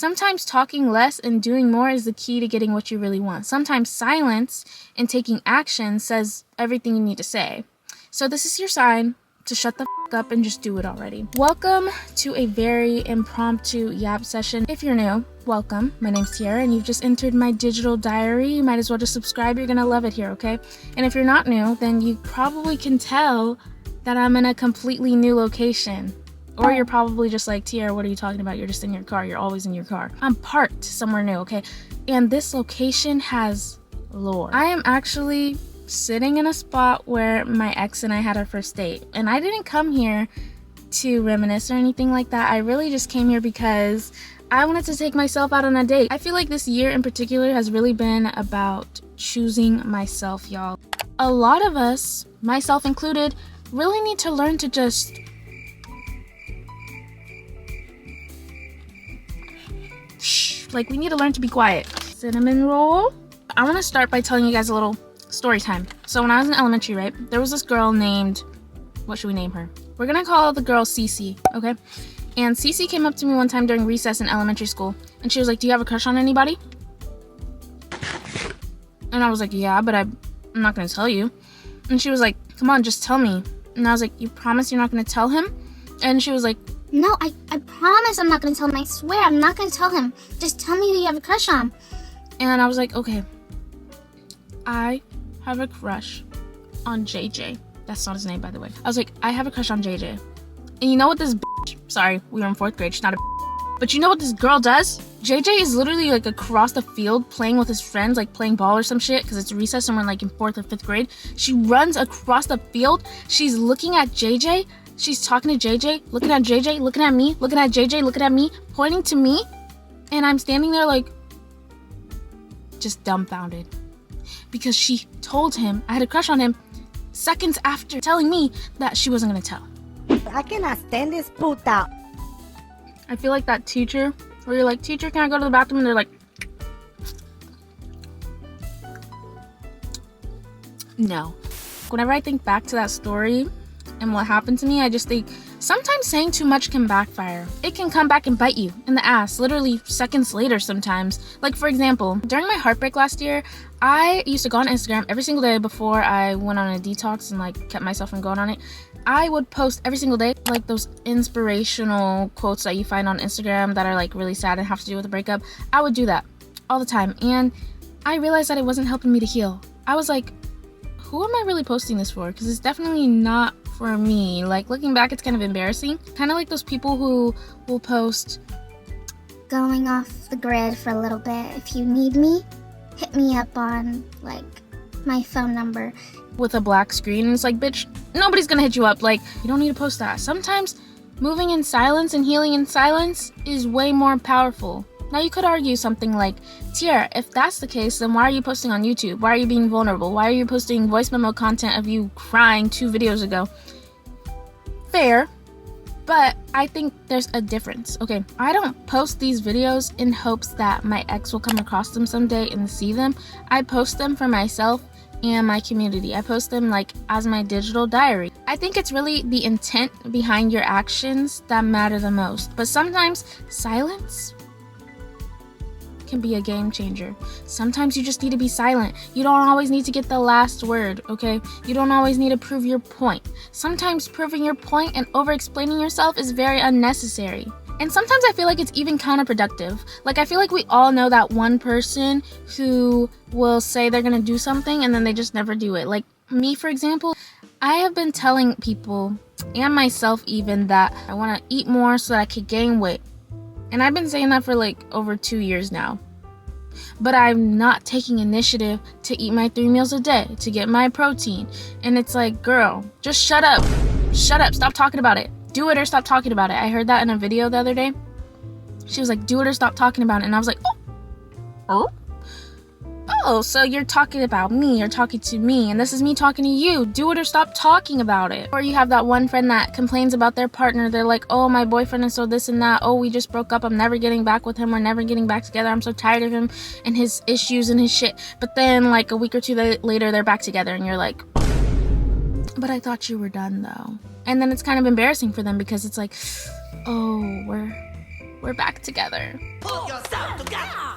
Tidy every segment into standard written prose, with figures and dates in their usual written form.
Sometimes talking less and doing more is the key to getting what you really want. Sometimes silence and taking action says everything you need to say. So this is your sign to shut the f up and just do it already. Welcome to a very impromptu yap session. If you're new, welcome. My name's Tiara and you've just entered my digital diary. You might as well just subscribe. You're gonna love it here, okay? And if you're not new, then you probably can tell that I'm in a completely new location. Or you're probably just like, Tiara, what are you talking about? You're just in your car. You're always in your car. I'm parked somewhere new, okay? And this location has lore. I am actually sitting in a spot where my ex and I had our first date. And I didn't come here to reminisce or anything like that. I really just came here because I wanted to take myself out on a date. I feel like this year in particular has really been about choosing myself, y'all. A lot of us, myself included, really need to learn to just like, we need to learn to be quiet. Cinnamon roll. I want to start by telling you guys a little story time. So when I was in elementary, right, there was this girl named, what should we name her? We're gonna call the girl Cece, okay? And Cece came up to me one time during recess in elementary school, and she was like, do you have a crush on anybody? And I was like, yeah, but I'm not gonna tell you. And she was like, come on, just tell me. And I was like, you promise you're not gonna tell him? And she was like, no, I promise I'm not going to tell him. I swear, I'm not going to tell him. Just tell me who you have a crush on. And I was like, okay, I have a crush on JJ. That's not his name, by the way. I was like, I have a crush on JJ. And you know what this bitch, sorry, we were in 4th grade, she's not a bitch. But you know what this girl does? JJ is literally like across the field playing with his friends, like playing ball or some shit, because it's recess and we're like in 4th or 5th grade. She runs across the field. She's looking at JJ. She's talking to JJ, looking at JJ, looking at me, looking at JJ, looking at me, pointing to me. And I'm standing there like, just dumbfounded. Because she told him I had a crush on him seconds after telling me that she wasn't gonna tell. I cannot stand this puta. I feel like that teacher, where you're like, teacher, can I go to the bathroom? And they're like, no. Whenever I think back to that story and what happened to me, I just think sometimes saying too much can backfire. It can come back and bite you in the ass, literally seconds later sometimes. Like, for example, during my heartbreak last year, I used to go on Instagram every single day before I went on a detox and like kept myself from going on it. I would post every single day, like those inspirational quotes that you find on Instagram that are like really sad and have to do with a breakup. I would do that all the time. And I realized that it wasn't helping me to heal. I was like, who am I really posting this for? Because it's definitely not for me. Like, looking back, it's kind of embarrassing. Kind of like those people who will post, going off the grid for a little bit. If you need me, hit me up on, like, my phone number. With a black screen. And it's like, bitch, nobody's gonna hit you up. Like, you don't need to post that. Sometimes moving in silence and healing in silence is way more powerful. Now, you could argue something like, Tiara, if that's the case, then why are you posting on YouTube? Why are you being vulnerable? Why are you posting voice memo content of you crying 2 videos ago? Fair, but I think there's a difference. Okay, I don't post these videos in hopes that my ex will come across them someday and see them. I post them for myself and my community. I post them like as my digital diary. I think it's really the intent behind your actions that matter the most. But sometimes silence can be a game changer. Sometimes you just need to be silent. You don't always need to get the last word, okay? You don't always need to prove your point. Sometimes proving your point and over-explaining yourself is very unnecessary. And sometimes I feel like it's even counterproductive. Like, I feel like we all know that one person who will say they're gonna do something and then they just never do it. Like me, for example, I have been telling people and myself even that I want to eat more so that I could gain weight. And I've been saying that for like over 2 years now. But I'm not taking initiative to eat my 3 meals a day, to get my protein. And it's like, girl, just shut up. Shut up. Stop talking about it. Do it or stop talking about it. I heard that in a video the other day. She was like, do it or stop talking about it. And I was like, oh, so you're talking about me. You're talking to me. And this is me talking to you. Do it or stop talking about it. Or you have that one friend that complains about their partner. They're like, oh, my boyfriend is so this and that. Oh, we just broke up. I'm never getting back with him. We're never getting back together. I'm so tired of him and his issues and his shit. But then like a week or 2 later, they're back together. And you're like, but I thought you were done though. And then it's kind of embarrassing for them because it's like, oh, we're back together.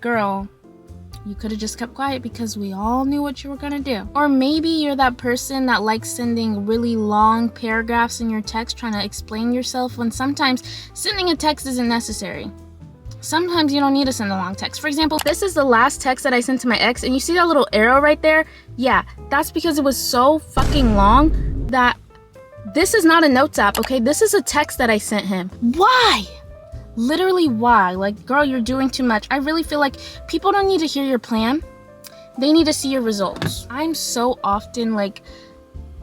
Girl, you could have just kept quiet because we all knew what you were gonna do. Or maybe you're that person that likes sending really long paragraphs in your text trying to explain yourself when sometimes sending a text isn't necessary. Sometimes you don't need to send a long text. For example, this is the last text that I sent to my ex, and you see that little arrow right there? Yeah, that's because it was so fucking long that this is not a notes app, okay? This is a text that I sent him. Why? Literally, why? Like, girl, you're doing too much. I really feel like people don't need to hear your plan. They need to see your results. I'm so often, like,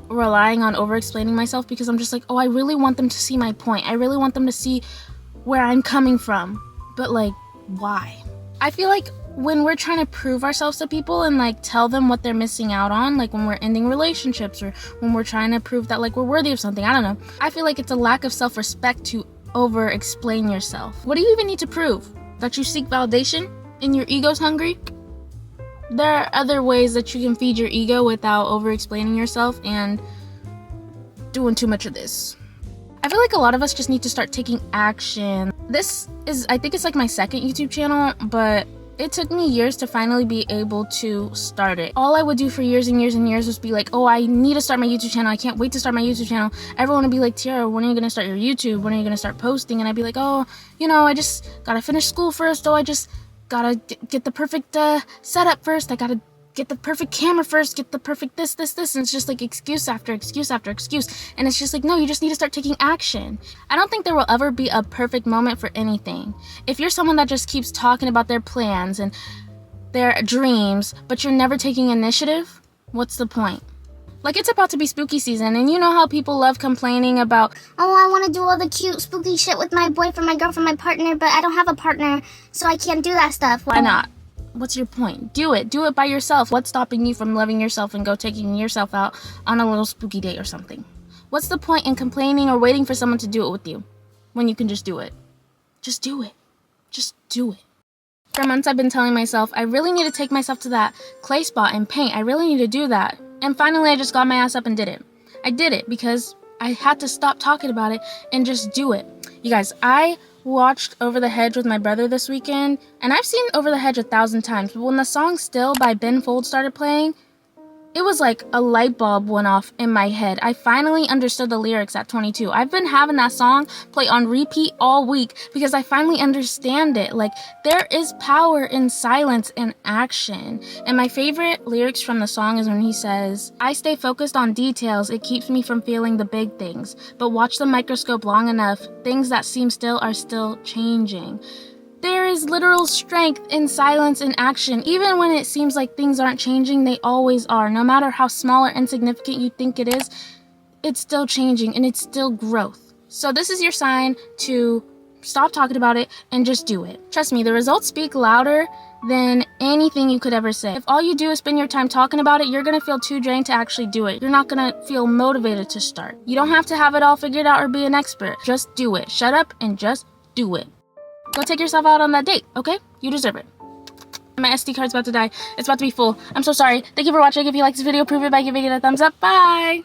relying on over-explaining myself because I'm just like, oh, I really want them to see my point. I really want them to see where I'm coming from. But, like, why? I feel like when we're trying to prove ourselves to people and, like, tell them what they're missing out on, like when we're ending relationships or when we're trying to prove that, like, we're worthy of something, I don't know. I feel like it's a lack of self-respect to over-explain yourself. What do you even need to prove? That you seek validation and your ego's hungry? There are other ways that you can feed your ego without over-explaining yourself and doing too much of this. I feel like a lot of us just need to start taking action. This is, I think it's like my second YouTube channel, but it took me years to finally be able to start it. All I would do for years and years and years was be like, oh, I need to start my YouTube channel. I can't wait to start my YouTube channel. Everyone would be like, Tiara, when are you going to start your YouTube? When are you going to start posting? And I'd be like, oh, you know, I just got to finish school first. Oh, I just got to get the perfect setup first. I got to get the perfect camera first, get the perfect this. And it's just like excuse after excuse after excuse. And it's just like, no, you just need to start taking action. I don't think there will ever be a perfect moment for anything. If you're someone that just keeps talking about their plans and their dreams, but you're never taking initiative, what's the point? Like, it's about to be spooky season, and you know how people love complaining about, Oh, I want to do all the cute, spooky shit with my boyfriend, my girlfriend, my partner, but I don't have a partner, so I can't do that stuff. why not? What's your point? Do it by yourself. What's stopping you from loving yourself and go taking yourself out on a little spooky date or something? What's the point in complaining or waiting for someone to do it with you when you can just do it? Just do it. Just do it. For months I've been telling myself, I really need to take myself to that clay spot and paint. I really need to do that. And finally I just got my ass up and did it. I did it because I had to stop talking about it and just do it. You guys, I watched Over the Hedge with my brother this weekend, and I've seen Over the Hedge 1,000 times, but when the song Still by Ben Folds started playing, it was like a light bulb went off in my head. I finally understood the lyrics at 22. I've been having that song play on repeat all week because I finally understand it. Like, there is power in silence and action. And my favorite lyrics from the song is when he says, I stay focused on details, it keeps me from feeling the big things. But watch the microscope long enough, things that seem still are still changing. There is literal strength in silence and action. Even when it seems like things aren't changing, they always are. No matter how small or insignificant you think it is, it's still changing and it's still growth. So this is your sign to stop talking about it and just do it. Trust me, the results speak louder than anything you could ever say. If all you do is spend your time talking about it, you're gonna feel too drained to actually do it. You're not gonna feel motivated to start. You don't have to have it all figured out or be an expert. Just do it. Shut up and just do it. Go take yourself out on that date, okay? You deserve it. My SD card's about to die. It's about to be full. I'm so sorry. Thank you for watching. If you like this video, prove it by giving it a thumbs up. Bye!